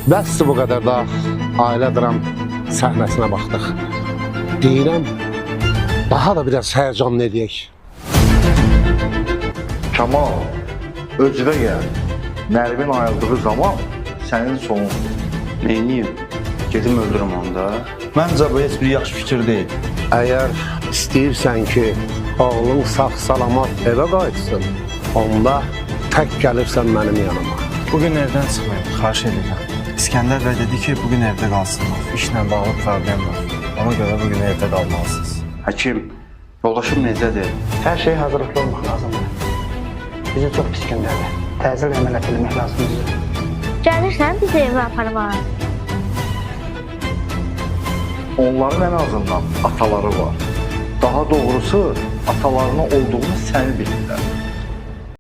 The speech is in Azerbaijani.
Bəs bu qədər da ailə dram səhnəsinə baxdıq. Deyirəm, daha da biraz həyəcanlı edək. Kamal, özünə gəl. Nərmin ayrıldığı zaman sənin sonundur. Neyniyim? Gedim öldürüm onu da. Məncə bu heç bir yaxşı fikir deyil. Əgər istəyirsən ki, oğlun sağ-salamat evə qayıtsın, onda tək gəlirsən mənim yanıma. Bugün evdən çıxmayın, xahiş edirəm. İskəndər bəy dedi ki, bugün evdə qalsınlar. İşlə bağlı problem var. Ona görə bugün evdə qalmalısınız. Həkim, yoldaşım necədir? Hər şey hazırlıqlı olmaq lazımdır. Bizi çox pis gündədir. Təcil əməliyyat etmək lazımdır. Gəlirsən bizi evə aparmaq. Onların ən azından ataları var. Daha doğrusu atalarının olduğunu səni bilirlər.